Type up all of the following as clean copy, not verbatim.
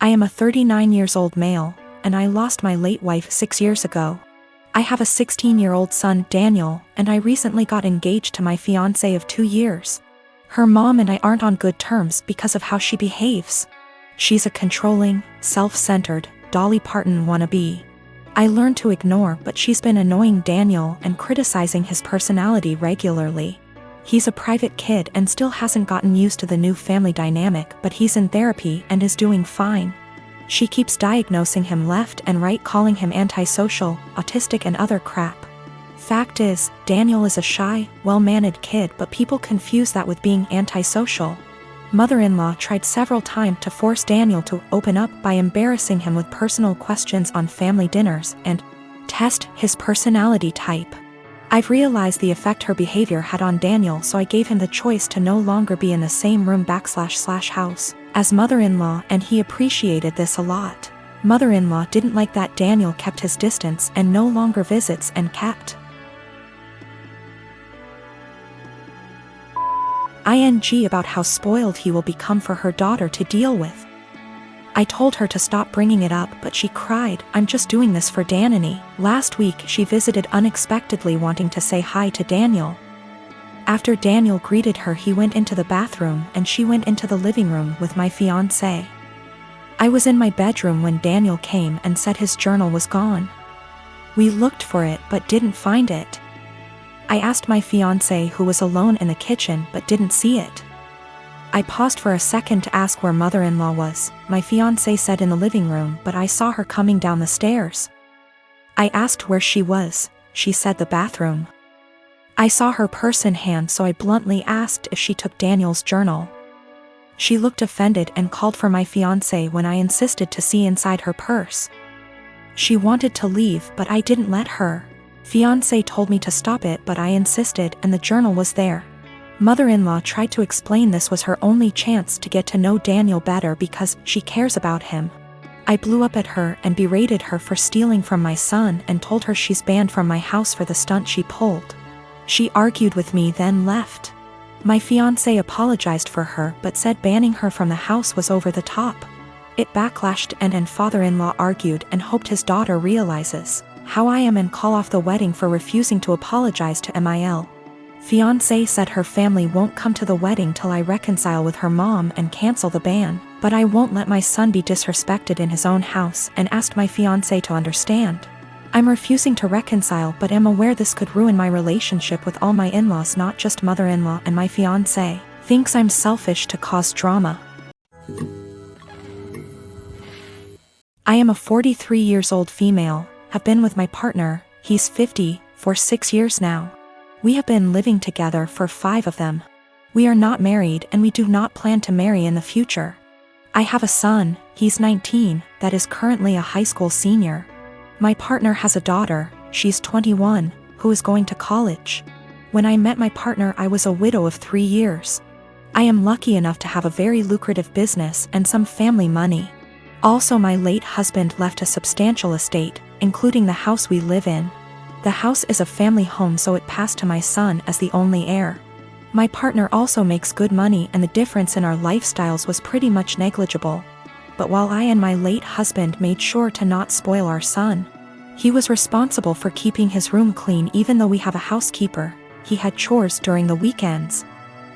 am a 39 years old male, and I lost my late wife 6 years ago. I have a 16-year-old son, Daniel, and I recently got engaged to my fiancé of 2 years. Her mom and I aren't on good terms because of how she behaves. She's a controlling, self-centered, Dolly Parton wannabe. I learned to ignore, but she's been annoying Daniel and criticizing his personality regularly. He's a private kid and still hasn't gotten used to the new family dynamic, but he's in therapy and is doing fine. She keeps diagnosing him left and right, calling him antisocial, autistic and other crap. Fact is, Daniel is a shy, well-mannered kid, but people confuse that with being antisocial. Mother-in-law tried several times to force Daniel to open up by embarrassing him with personal questions on family dinners and test his personality type. I've realized the effect her behavior had on Daniel, so I gave him the choice to no longer be in the same room / house as mother-in-law, and he appreciated this a lot. Mother-in-law didn't like that Daniel kept his distance and no longer visits and kept ing about how spoiled he will become for her daughter to deal with. I told her to stop bringing it up, but she cried, "I'm just doing this for Danny." Last week she visited unexpectedly, wanting to say hi to Daniel. After Daniel greeted her, he went into the bathroom and she went into the living room with my fiancé. I was in my bedroom when Daniel came and said his journal was gone. We looked for it but didn't find it. I asked my fiancé, who was alone in the kitchen, but didn't see it. I paused for a second to ask where mother-in-law was. My fiancé said in the living room, but I saw her coming down the stairs. I asked where she was. She said the bathroom. I saw her purse in hand, so I bluntly asked if she took Daniel's journal. She looked offended and called for my fiancé when I insisted to see inside her purse. She wanted to leave, but I didn't let her. Fiancé told me to stop it, but I insisted, and the journal was there. Mother-in-law tried to explain this was her only chance to get to know Daniel better because she cares about him. I blew up at her and berated her for stealing from my son and told her she's banned from my house for the stunt she pulled. She argued with me, then left. My fiancé apologized for her but said banning her from the house was over the top. It backlashed and father-in-law argued and hoped his daughter realizes how I am and call off the wedding for refusing to apologize to Mil. Fiancé said her family won't come to the wedding till I reconcile with her mom and cancel the ban, but I won't let my son be disrespected in his own house and asked my fiancé to understand. I'm refusing to reconcile but am aware this could ruin my relationship with all my in-laws, not just mother-in-law, and my fiancé thinks I'm selfish to cause drama. I am a 43 years old female, have been with my partner, he's 50, for 6 years now. We have been living together for 5 of them. We are not married and we do not plan to marry in the future. I have a son, he's 19, that is currently a high school senior. My partner has a daughter, she's 21, who is going to college. When I met my partner, I was a widow of 3 years. I am lucky enough to have a very lucrative business and some family money. Also, my late husband left a substantial estate, including the house we live in. The house is a family home, so it passed to my son as the only heir. My partner also makes good money and the difference in our lifestyles was pretty much negligible. But while I and my late husband made sure to not spoil our son, he was responsible for keeping his room clean. Even though we have a housekeeper, he had chores during the weekends.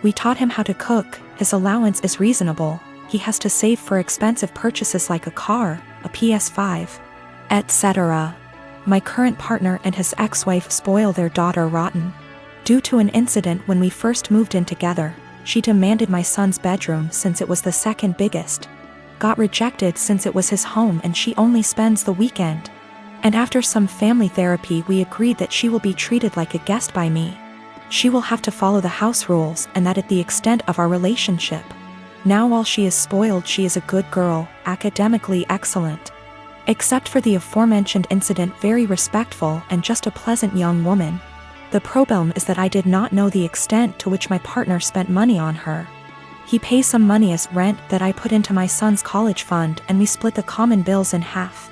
We taught him how to cook, his allowance is reasonable, he has to save for expensive purchases like a car, a PS5, etc. My current partner and his ex-wife spoil their daughter rotten. Due to an incident when we first moved in together, she demanded my son's bedroom since it was the second biggest. Got rejected since it was his home and she only spends the weekend. And after some family therapy, we agreed that she will be treated like a guest by me. She will have to follow the house rules and that at the extent of our relationship. Now while she is spoiled, she is a good girl, academically excellent. Except for the aforementioned incident, very respectful and just a pleasant young woman. The problem is that I did not know the extent to which my partner spent money on her. He pays some money as rent that I put into my son's college fund and we split the common bills in half.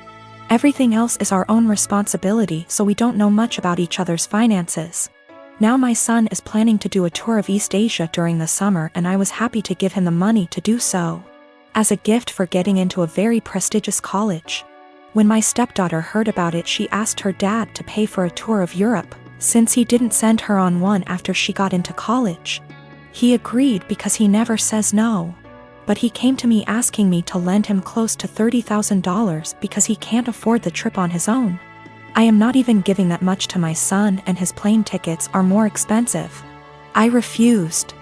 Everything else is our own responsibility, so we don't know much about each other's finances. Now my son is planning to do a tour of East Asia during the summer and I was happy to give him the money to do so. as a gift for getting into a very prestigious college. When my stepdaughter heard about it, she asked her dad to pay for a tour of Europe, since he didn't send her on one after she got into college. He agreed because he never says no. But he came to me asking me to lend him close to $30,000 because he can't afford the trip on his own. I am not even giving that much to my son, and his plane tickets are more expensive. I refused.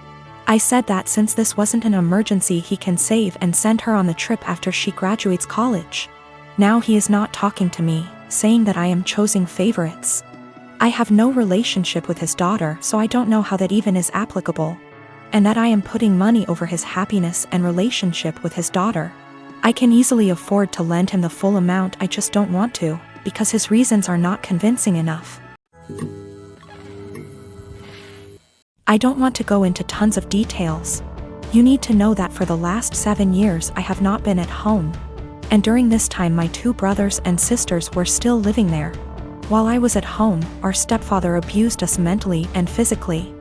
I said that since this wasn't an emergency, he can save and send her on the trip after she graduates college. Now he is not talking to me, saying that I am choosing favorites. I have no relationship with his daughter, so I don't know how that even is applicable. And that I am putting money over his happiness and relationship with his daughter. I can easily afford to lend him the full amount, I just don't want to, because his reasons are not convincing enough. I don't want to go into tons of details. You need to know that for the last 7 years I have not been at home. And during this time my 2 brothers and sisters were still living there. While I was at home, our stepfather abused us mentally and physically.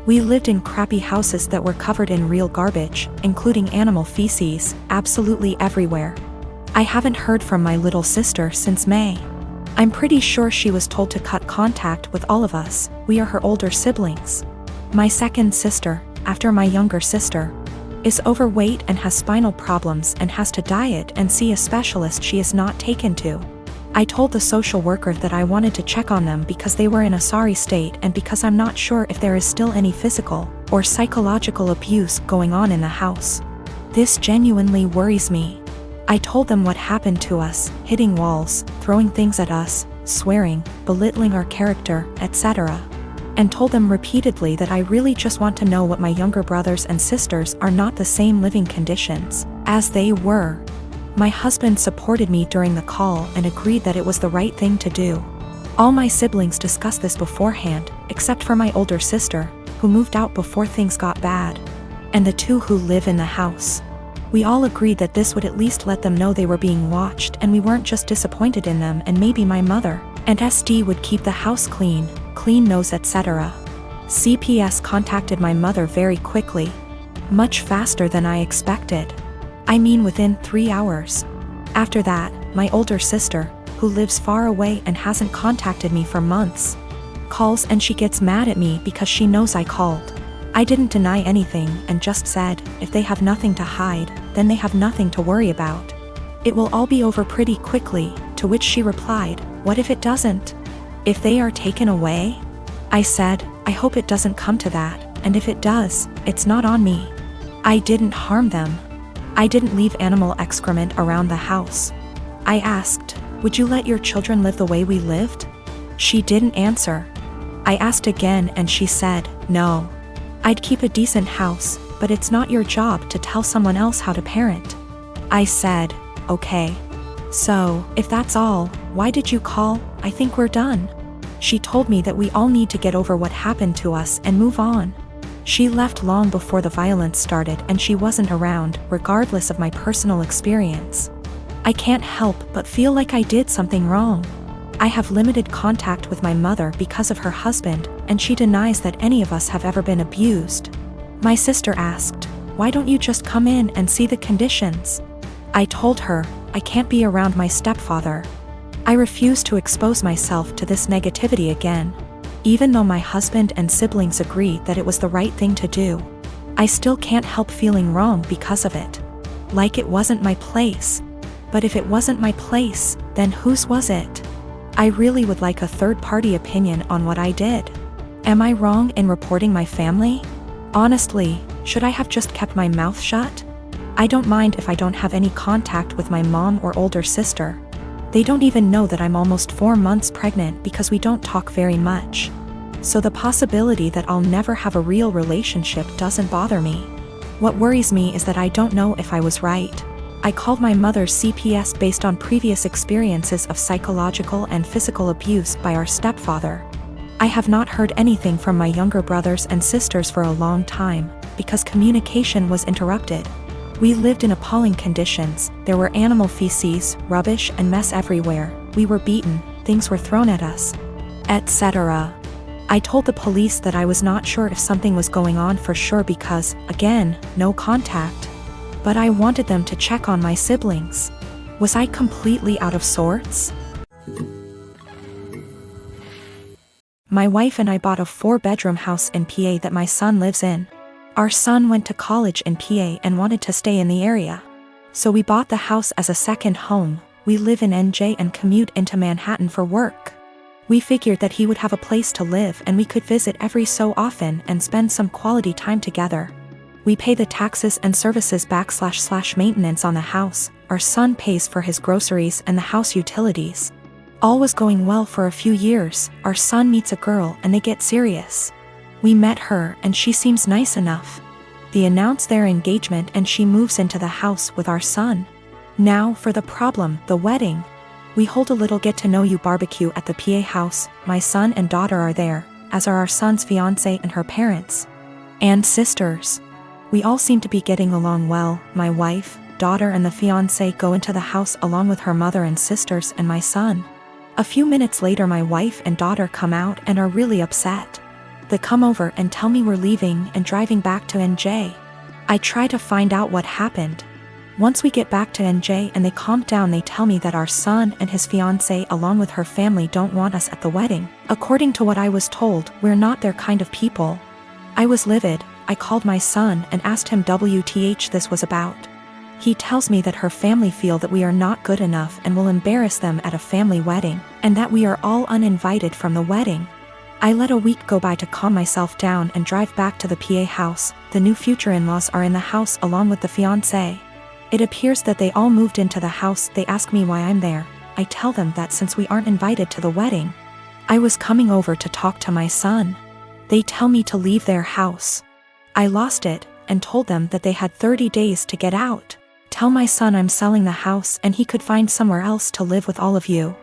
We lived in crappy houses that were covered in real garbage, including animal feces, absolutely everywhere. I haven't heard from my little sister since May. I'm pretty sure she was told to cut contact with all of us. We are her older siblings. My second sister, after my younger sister, is overweight and has spinal problems and has to diet and see a specialist she is not taken to. I told the social worker that I wanted to check on them because they were in a sorry state and because I'm not sure if there is still any physical or psychological abuse going on in the house. This genuinely worries me. I told them what happened to us, hitting walls, throwing things at us, swearing, belittling our character, etc. And told them repeatedly that I really just want to know what my younger brothers and sisters are not the same living conditions as they were. My husband supported me during the call and agreed that it was the right thing to do. All my siblings discussed this beforehand, except for my older sister, who moved out before things got bad, and the 2 who live in the house. We all agreed that this would at least let them know they were being watched and we weren't just disappointed in them, and maybe my mother and SD would keep the house clean nose, etc. CPS contacted my mother very quickly. Much faster than I expected. I mean within 3 hours. After that, my older sister, who lives far away and hasn't contacted me for months, calls and she gets mad at me because she knows I called. I didn't deny anything and just said, if they have nothing to hide, then they have nothing to worry about. It will all be over pretty quickly, to which she replied, what if it doesn't? If they are taken away? I said, I hope it doesn't come to that, and if it does, it's not on me. I didn't harm them. I didn't leave animal excrement around the house. I asked, would you let your children live the way we lived? She didn't answer. I asked again and she said, no. I'd keep a decent house, but it's not your job to tell someone else how to parent. I said, okay. So, if that's all, why did you call? I think we're done. She told me that we all need to get over what happened to us and move on. She left long before the violence started and she wasn't around, regardless of my personal experience. I can't help but feel like I did something wrong. I have limited contact with my mother because of her husband, and she denies that any of us have ever been abused. My sister asked, why don't you just come in and see the conditions? I told her, I can't be around my stepfather. I refuse to expose myself to this negativity again. Even though my husband and siblings agreed that it was the right thing to do, I still can't help feeling wrong because of it. Like it wasn't my place. But if it wasn't my place, then whose was it? I really would like a third-party opinion on what I did. Am I wrong in reporting my family? Honestly, should I have just kept my mouth shut? I don't mind if I don't have any contact with my mom or older sister. They don't even know that I'm almost 4 months pregnant because we don't talk very much. So the possibility that I'll never have a real relationship doesn't bother me. What worries me is that I don't know if I was right. I called my mother's CPS based on previous experiences of psychological and physical abuse by our stepfather. I have not heard anything from my younger brothers and sisters for a long time, because communication was interrupted. We lived in appalling conditions. There were animal feces, rubbish and mess everywhere. We were beaten, things were thrown at us, etc. I told the police that I was not sure if something was going on for sure because, again, no contact. But I wanted them to check on my siblings. Was I completely out of sorts? My wife and I bought a 4-bedroom house in PA that my son lives in. Our son went to college in PA and wanted to stay in the area. So we bought the house as a second home. We live in NJ and commute into Manhattan for work. We figured that he would have a place to live and we could visit every so often and spend some quality time together. We pay the taxes and services / maintenance on the house. Our son pays for his groceries and the house utilities. All was going well for a few years. Our son meets a girl and they get serious. We met her and she seems nice enough. They announce their engagement and she moves into the house with our son. Now for the problem, the wedding. We hold a little get-to-know-you barbecue at the PA house. My son and daughter are there, as are our son's fiancé and her parents. And sisters. We all seem to be getting along well. My wife, daughter and the fiancé go into the house along with her mother and sisters and my son. A few minutes later my wife and daughter come out and are really upset. They come over and tell me we're leaving and driving back to NJ. I try to find out what happened. Once we get back to NJ and they calm down, they tell me that our son and his fiancée along with her family don't want us at the wedding. According to what I was told, we're not their kind of people. I was livid. I called my son and asked him WTH this was about. He tells me that her family feel that we are not good enough and will embarrass them at a family wedding, and that we are all uninvited from the wedding. I let a week go by to calm myself down and drive back to the PA house. The new future in-laws are in the house along with the fiancé. It appears that they all moved into the house. They ask me why I'm there. I tell them that since we aren't invited to the wedding, I was coming over to talk to my son. They tell me to leave their house. I lost it and told them that they had 30 days to get out. Tell my son I'm selling the house and he could find somewhere else to live with all of you.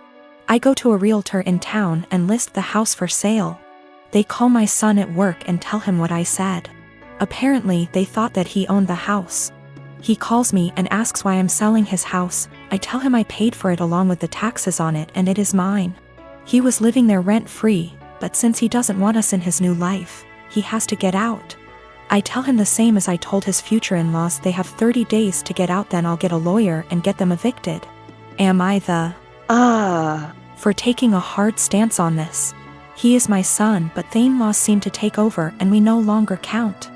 I go to a realtor in town and list the house for sale. They call my son at work and tell him what I said. Apparently they thought that he owned the house. He calls me and asks why I'm selling his house. I tell him I paid for it along with the taxes on it and it is mine. He was living there rent-free, but since he doesn't want us in his new life, he has to get out. I tell him the same as I told his future in-laws. They have 30 days to get out, then I'll get a lawyer and get them evicted. Am I the for taking a hard stance on this? He is my son, but the in-laws seem to take over and we no longer count.